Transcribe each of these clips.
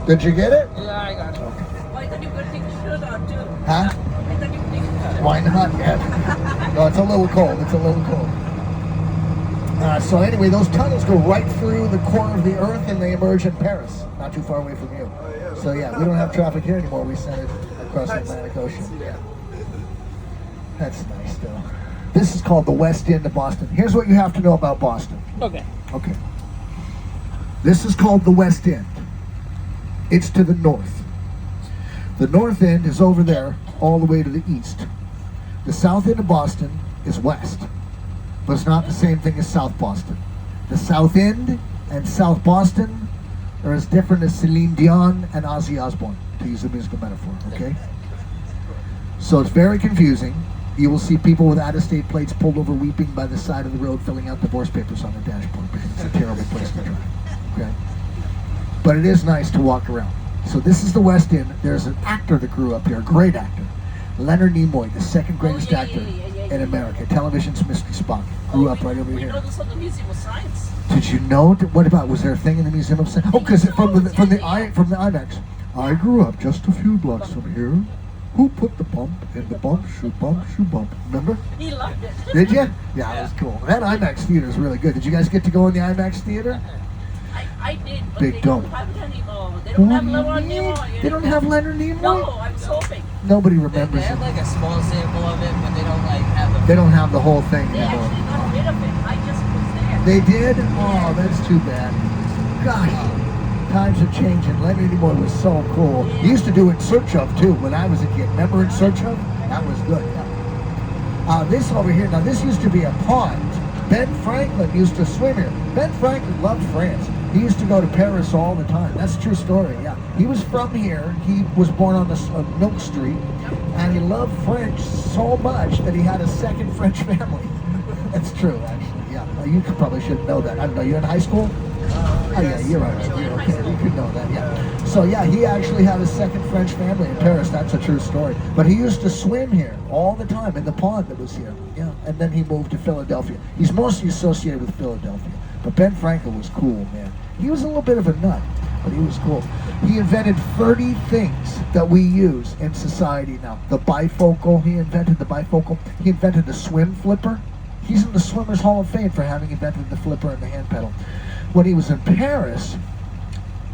Did you get it? Yeah, I got it. Okay. Oh, I thought you were going to take a shirt on too. Huh? I thought you were taking a shirt. Why not? Yeah. No, it's a little cold. It's a little cold. So anyway, those tunnels go right through the core of the earth and they emerge in Paris, not too far away from you. So yeah, we don't have traffic here anymore. We sent it across the Atlantic Ocean. Yeah. That's nice though. This is called the West End of Boston. Here's what you have to know about Boston. Okay. Okay. This is called the West End. It's to the north. The North End is over there all the way to the east. The South End of Boston is west. But it's not the same thing as South Boston. The South End and South Boston are as different as Celine Dion and Ozzy Osbourne, to use a musical metaphor, okay? So it's very confusing. You will see people with out-of-state plates pulled over weeping by the side of the road filling out divorce papers on the dashboard because it's a terrible place to drive, okay? But it is nice to walk around. So this is the West End. There's an actor that grew up here, a great actor. Leonard Nimoy, the second greatest actor in America. Television's Mr. Spock. Grew up right over here. We know this on the Museum of Science. Did you know? What about? Was there a thing in the Museum of Science? Oh, because from the IMAX. I grew up just a few blocks from here. Who put the bump in the bump, shoe bump, shoe bump? Remember? He loved it. Did you? Yeah, it was cool. That IMAX theater is really good. Did you guys get to go in the IMAX theater? I did, but Big they don't. don't have it anymore. They don't have Leonard Nimoy. They don't have Leonard Nimoy? No, I was hoping. Nobody They remembers have it. like a small sample of it, but they don't like have the. They don't have the whole thing They anymore. actually got rid of it. I just was there. They did? Oh, that's too bad. Gosh, times are changing. Leonard Nimoy was so cool. He used to do In Search Of, too, when I was a kid. Remember In Search Of? That was good, yeah. This over here, now this used to be a pond. Ben Franklin used to swim here. Ben Franklin loved France. He used to go to Paris all the time. That's a true story, yeah. He was from here. He was born on Milk Street, and he loved French so much that he had a second French family. That's true, actually, yeah. You probably should know that. I don't know, you're in high school? Oh, yeah, you're right. You're okay. You could know that, yeah. So, yeah, he actually had a second French family in Paris. That's a true story. But he used to swim here all the time in the pond that was here, yeah. And then he moved to Philadelphia. He's mostly associated with Philadelphia. But Ben Franklin was cool, man. He was a little bit of a nut, but he was cool. He invented 30 things that we use in society now. The bifocal, he invented the bifocal. He invented the swim flipper. He's in the Swimmers Hall of Fame for having invented the flipper and the hand pedal. When he was in Paris,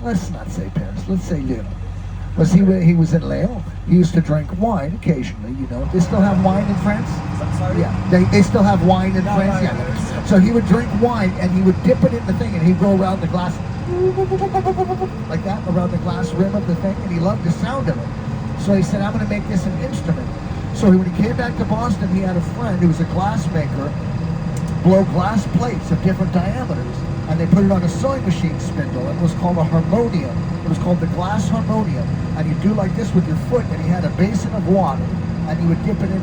let's not say Paris, let's say Lyon. He was in Lyon. He used to drink wine occasionally, you know. They still have wine in France? Sorry? Yeah, they still have wine in France? Yeah. So he would drink wine and he would dip it in the thing and he'd go around the glass like that, around the glass rim of the thing, and he loved the sound of it. So he said, I'm going to make this an instrument. So when he came back to Boston, he had a friend who was a glass maker, blow glass plates of different diameters, and they put it on a sewing machine spindle, and it was called a harmonium. It was called the glass harmonium, and you do like this with your foot, and he had a basin of water, and he would dip it in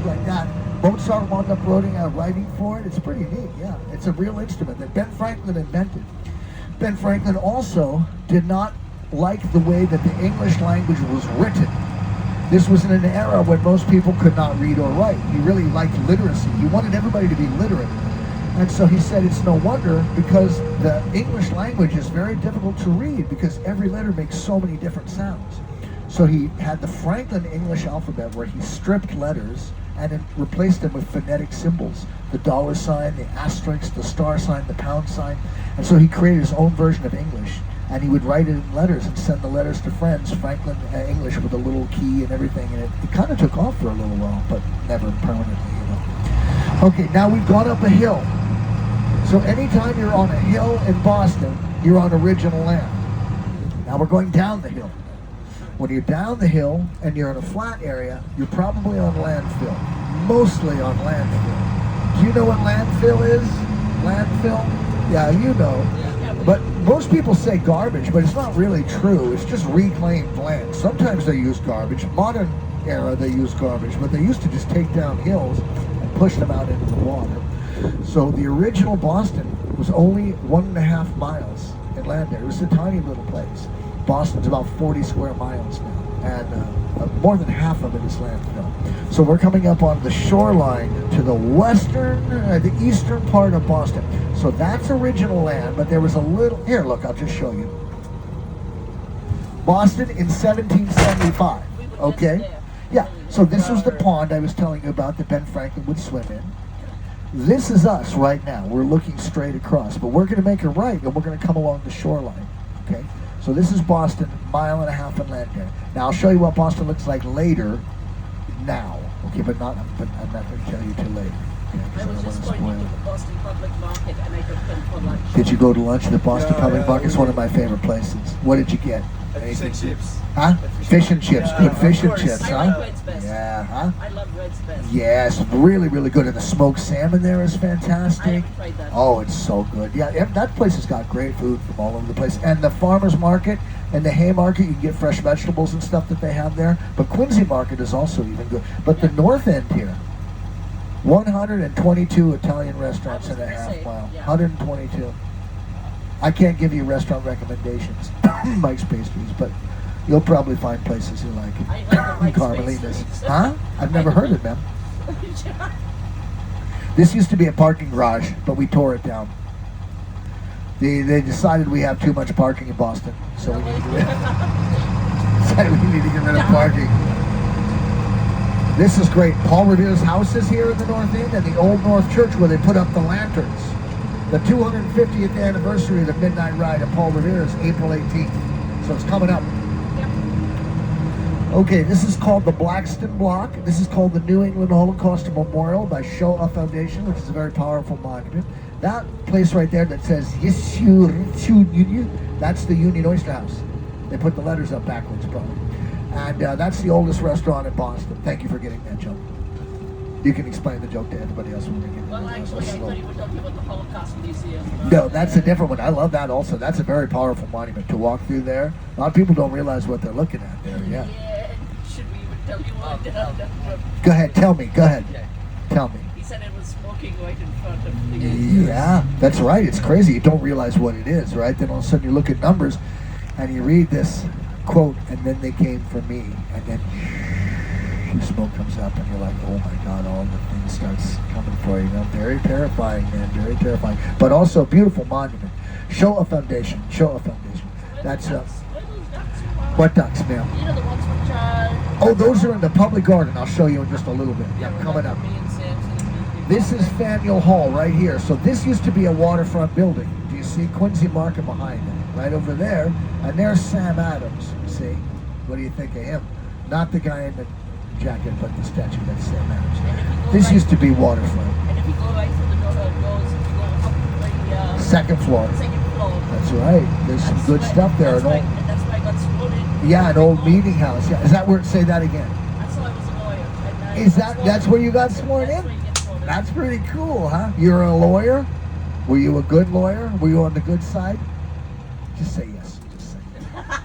like that. Mozart wound up writing for it. It's pretty neat, yeah. It's a real instrument that Ben Franklin invented. Ben Franklin also did not like the way that the English language was written. This was in an era when most people could not read or write. He really liked literacy. He wanted everybody to be literate. And so he said it's no wonder, because the English language is very difficult to read because every letter makes so many different sounds. So he had the Franklin English alphabet where he stripped letters and it replaced them with phonetic symbols. The dollar sign, the asterisk, the star sign, the pound sign. And so he created his own version of English. And he would write it in letters and send the letters to friends, Franklin English with a little key and everything. And it kind of took off for a little while, but never permanently, you know. Okay, now we've gone up a hill. So anytime you're on a hill in Boston, you're on original land. Now we're going down the hill. When you're down the hill and you're in a flat area, you're probably on landfill. Mostly on landfill. Do you know what landfill is? Landfill? Yeah, you know. But most people say garbage, but it's not really true. It's just reclaimed land. Sometimes they use garbage. Modern era, they use garbage, but they used to just take down hills and push them out into the water. So the original Boston was only 1.5 miles in land area. It was a tiny little place. Boston's about 40 square miles now, and more than half of it is landfill. So we're coming up on the shoreline to the the eastern part of Boston. So that's original land, but there was a little, here, look, I'll just show you. Boston in 1775. We were just Okay? there. Yeah, so this was the pond I was telling you about that Ben Franklin would swim in. This is us right now. We're looking straight across, but we're going to make a right and we're going to come along the shoreline. Okay? So this is Boston, mile and a half inland there. Now I'll show you what Boston looks like later now. Okay, but I'm not going to tell you till later. Okay, 'cause I was don't just wanna going spoil into it. the Boston Public Market and I took them for lunch. Did you go to lunch at the Boston Yeah, Public yeah, Market? It's we one of did. my favorite places. What did you get? Fish and chips. Huh? Fish and chips. Yeah, Good of fish and course. chips, I huh? like Red's best. Yeah, huh? I love Red's best. Yes, really, really good. And the smoked salmon there is I fantastic. haven't tried that. Oh, it's so good. Yeah, that place has got great food from all over the place. And the farmer's market and the Haymarket, you can get fresh vegetables and stuff that they have there. But Quincy Market is also even good. But the north end here, 122 Italian restaurants and a half mile. Yeah. 122. I can't give you restaurant recommendations, Mike's Pastries, but you'll probably find places you like. I like the Mike's Carmelina's. Pastries. Huh? I've never heard of them. This used to be a parking garage, but we tore it down. They decided we have too much parking in Boston, so we need to decided we need to get rid of parking. This is great. Paul Revere's house is here in the North End, and the Old North Church where they put up the lanterns. The 250th anniversary of the Midnight Ride of Paul Revere is April 18th, so it's coming up. Okay, this is called the Blackston Block. This is called the New England Holocaust Memorial by Shoah Foundation, which is a very powerful monument. That place right there that says Union, that's the Union Oyster House. They put the letters up backwards, probably. And that's the oldest restaurant in Boston. Thank you for getting that joke. You can explain the joke to everybody else when we get Well, actually, I thought you were talking about the Holocaust Museum. No, that's a different one. I love that also. That's a very powerful monument to walk through there. A lot of people don't realize what they're looking at there, yeah. Should we even tell you what? Go ahead, tell me, go ahead. Tell me. He said it was smoking right in front of the... Yeah, that's right. It's crazy. You don't realize what it is, right? Then all of a sudden you look at numbers and you read this quote, and then they came for me, and then smoke comes up and you're like, oh my God, all the things starts coming for you. Very terrifying, man, very terrifying. But also a beautiful monument. Shoah Foundation. That's what ducks, ma'am? You know the ones which are... Oh, those are in the public garden. I'll show you in just a little bit. Yeah, coming up. Me and Samson. This is Faneuil Hall right here. So this used to be a waterfront building. Do you see Quincy Market behind it? Right over there. And there's Sam Adams. See? What do you think of him? Not the guy in the jacket, but the statue. That's Sam Adams. This used to be waterfront. And if you go right through the door, it goes, if you go up the Second floor. second floor. That's right. There's some good stuff there. That's why I got sworn in. Yeah, an old meeting house. Yeah. Is that where? Say that again. That's why I was a lawyer. And I Is got that? sworn That's in. where you got sworn That's in? where you get sworn in. That's pretty cool, huh? You're a lawyer? Were you a good lawyer? Were you on the good side? Just say yes. Just say yes.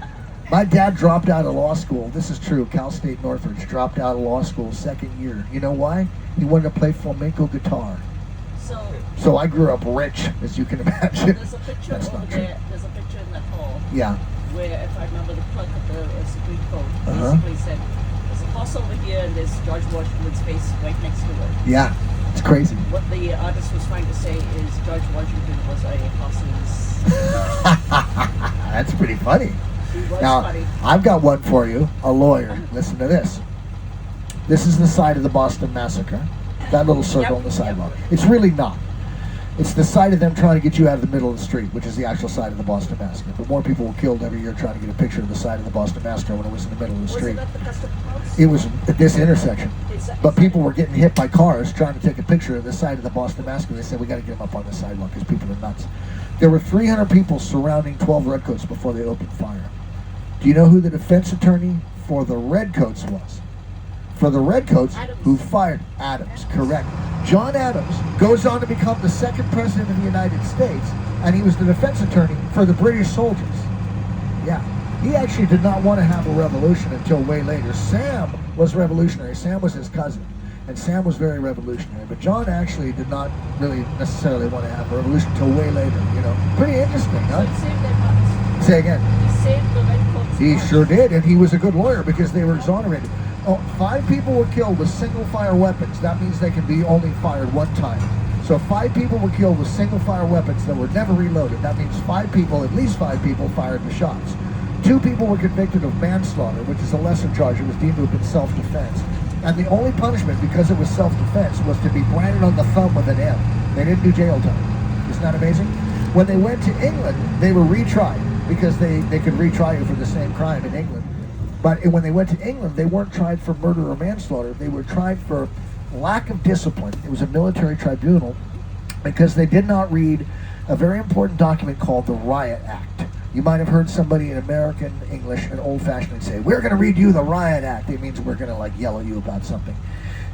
My dad dropped out of law school. This is true. Cal State Northridge dropped out of law school second year. You know why? He wanted to play flamenco guitar. So I grew up rich, as you can imagine. There's a picture That's over not true. there. There's a picture in that hall Yeah. where, if I remember the clerk of the Supreme Court, Uh-huh. basically said, there's a horse over here and there's George Washington's face right next to it. Yeah. It's crazy. What the artist was trying to say is George Washington was a horse's... That's pretty funny. He was Now, funny. I've got one for you, a lawyer. Listen to this. This is the site of the Boston Massacre. That little circle on the sidewalk. It's really not. It's the site of them trying to get you out of the middle of the street, which is the actual site of the Boston Massacre. But more people were killed every year trying to get a picture of the site of the Boston Massacre when it was in the middle of the Was street. it at the custom house? It was at this intersection. But Is people were getting hit by cars trying to take a picture of the site of the Boston Massacre. They said, we got to get them up on the sidewalk because people are nuts. There were 300 people surrounding 12 Redcoats before they opened fire. Do you know who the defense attorney for the Redcoats was? For the Redcoats, who fired Adams, correct. John Adams goes on to become the second president of the United States, and he was the defense attorney for the British soldiers. Yeah. He actually did not want to have a revolution until way later. Sam was revolutionary. Sam was his cousin, and Sam was very revolutionary. But John actually did not really necessarily want to have a revolution until way later, you know. Pretty interesting, So he huh? saved their butts. Say again. He saved the Redcoats. He butts. sure did, and he was a good lawyer because they were exonerated. Oh, 5 people were killed with single-fire weapons. That means they can be only fired one time. So 5 people were killed with single-fire weapons that were never reloaded. That means 5 people, at least 5 people, fired the shots. 2 people were convicted of manslaughter, which is a lesser charge. It was deemed to have been self-defense. And the only punishment, because it was self-defense, was to be branded on the thumb with an M. They didn't do jail time. Isn't that amazing? When they went to England, they were retried because they could retry you for the same crime in England. But when they went to England, they weren't tried for murder or manslaughter. They were tried for lack of discipline. It was a military tribunal because they did not read a very important document called the Riot Act. You might have heard somebody in American English and old-fashioned say, "We're going to read you the Riot Act." It means we're going to like yell at you about something.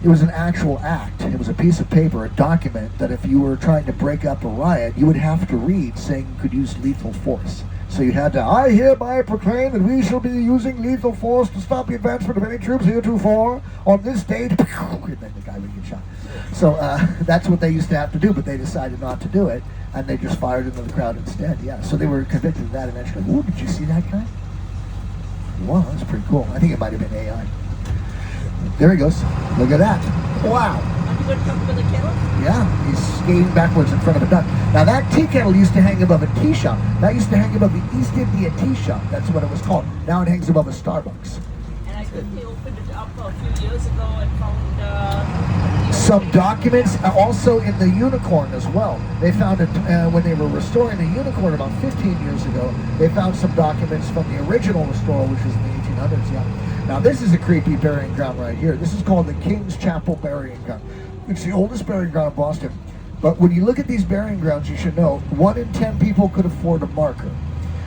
It was an actual act. It was a piece of paper, a document that if you were trying to break up a riot, you would have to read saying you could use lethal force. So you had to, "I hereby proclaim that we shall be using lethal force to stop the advancement of any troops heretofore on this date." And then the guy would get shot. So that's what they used to have to do, but they decided not to do it, and they just fired into the crowd instead. Yeah, so they were convicted of that eventually. Ooh, did you see that guy? Wow, that's pretty cool. I think it might have been AI. There he goes. Look at that. Wow. Yeah, he's skating backwards in front of a duck. Now that tea kettle used to hang above a tea shop. That used to hang above the East India Tea Shop. That's what it was called. Now it hangs above a Starbucks. And I think they opened it up a few years ago and found some documents, also in the unicorn as well. They found it when they were restoring the unicorn about 15 years ago. They found some documents from the original restoral, which was in the 1800s. Yeah. Now this is a creepy burying ground right here. This is called the King's Chapel Burying Ground. It's the oldest burying ground in Boston. But when you look at these burying grounds, you should know 1 in 10 people could afford a marker.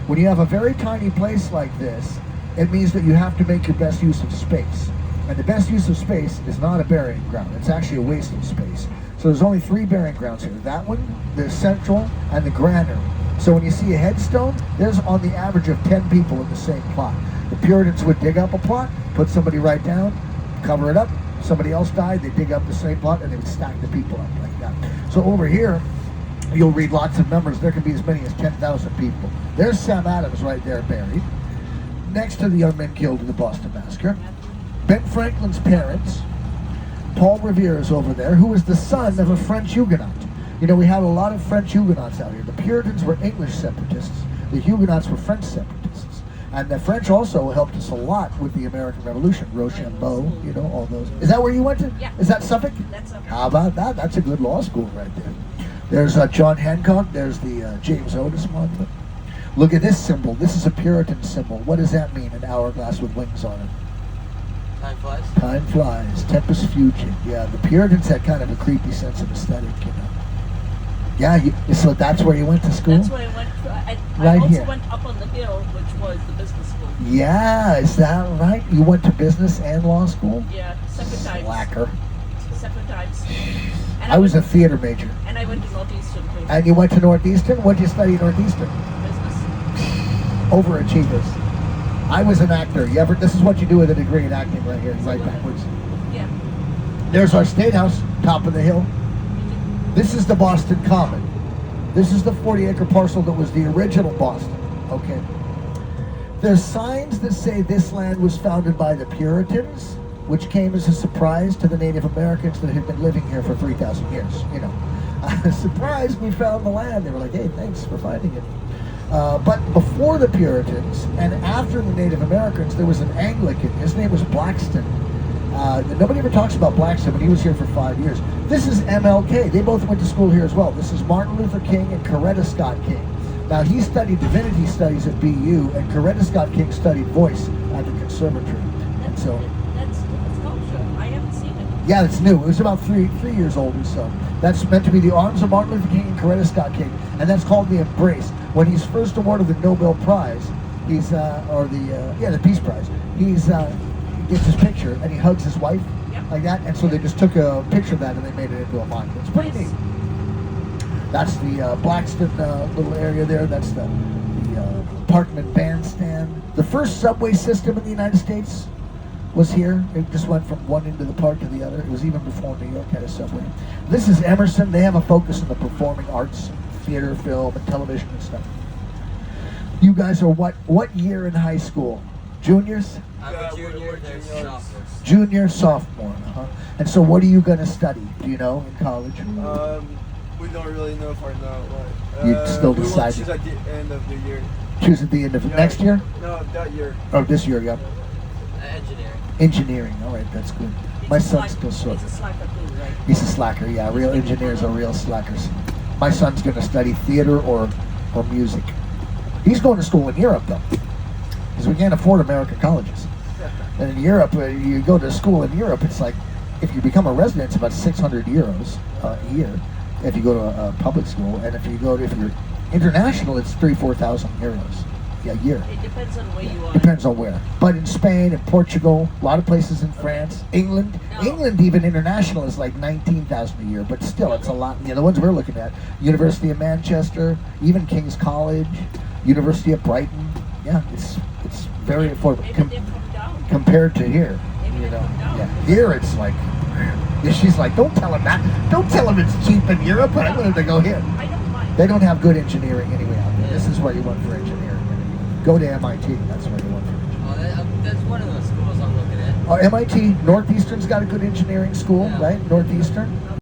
When you have a very tiny place like this, it means that you have to make your best use of space. And the best use of space is not a burying ground. It's actually a waste of space. So there's only 3 burying grounds here. That one, the central, and the granary. So when you see a headstone, there's on the average of 10 people in the same plot. The Puritans would dig up a plot, put somebody right down, cover it up. Somebody else died, they dig up the same plot, and they would stack the people up like that. So over here, you'll read lots of numbers. There can be as many as 10,000 people. There's Sam Adams right there buried, next to the young men killed in the Boston Massacre. Ben Franklin's parents, Paul Revere is over there, who was the son of a French Huguenot. You know, we had a lot of French Huguenots out here. The Puritans were English separatists. The Huguenots were French separatists. And the French also helped us a lot with the American Revolution. Rochambeau, you know, all those. Is that where you went to? Yeah. Is that Suffolk? That's Suffolk. How about that? That's a good law school right there. There's John Hancock. There's the James Otis monument. Look at this symbol. This is a Puritan symbol. What does that mean? An hourglass with wings on it. Time flies. Time flies. Tempus fugit. Yeah, the Puritans had kind of a creepy sense of aesthetic, you know. Yeah, so that's where you went to school? That's where I went to. I Right also here. went up on the hill, which was the business school. Yeah, is that right? You went to business and law school? Yeah, separate times. Slacker. Separate times. And I was a went, theater major. and I went to Northeastern too. And you went to Northeastern? What did you study at Northeastern? Business. Overachievers. I was an actor. This is what you do with a degree in acting right here, right backwards. Yeah. There's our State House, top of the hill. This is the Boston Common. This is the 40-acre parcel that was the original Boston. Okay. There's signs that say this land was founded by the Puritans, which came as a surprise to the Native Americans that had been living here for 3,000 years. You know, surprise, we found the land. They were like, hey, thanks for finding it. But before the Puritans and after the Native Americans, there was an Anglican. His name was Blackston. Nobody ever talks about Blackston, but he was here for 5 years. This is MLK. They both went to school here as well. This is Martin Luther King and Coretta Scott King. Now, he studied divinity studies at BU, and Coretta Scott King studied voice at the conservatory. And so, That's sculpture. I haven't seen it. yeah, it's new. It was about three years old or so. That's meant to be the arms of Martin Luther King and Coretta Scott King, and that's called the Embrace. When he's first awarded the Nobel Prize, he's the Peace Prize. He gets his picture and he hugs his wife like that, and so they just took a picture of that and they made it into a monument. It's pretty neat. That's the Blackston little area there. That's the Parkman Bandstand. The first subway system in the United States was here. It just went from one end of the park to the other. It was even before New York had a subway. This is Emerson. They have a focus on the performing arts, theater, film, and television and stuff. You guys are what year in high school? Juniors? I'm a junior, there's sophomores. Junior, sophomore. And so what are you going to study? Do you know in college? We don't really know for now. You still we deciding? want to choose at the end of the year. Choose at the end of next year? No, that year. Oh, this year, yeah. Engineering. Engineering, all right, that's good. My son's still so. He's a slacker too, right? He's a slacker, yeah. Real engineers are real slackers. My son's going to study theater or music. He's going to school in Europe, though, because we can't afford American colleges. And in Europe, you go to school in Europe, it's like, if you become a resident, it's about 600 euros a year if you go to a public school. And if you're international, it's 4,000 euros a year. It depends on where you are. Depends on where. But in Spain and Portugal, a lot of places in France, England, England even international is like 19,000 a year. But still, it's a lot. You know, the ones we're looking at, University of Manchester, even King's College, University of Brighton. Yeah, it's very affordable Maybe they come down. compared to here. Maybe You they know, come down. yeah. Here it's like, yeah, she's like, don't tell him that. Don't tell him it's cheap in Europe. I want him to go here. I don't mind. They don't have good engineering anyway out there. This is what you want for engineering. Go to MIT. That's what you want for engineering. Oh, that's one of the schools I'm looking at. Oh, MIT, Northeastern's got a good engineering school, Yeah. right? Northeastern.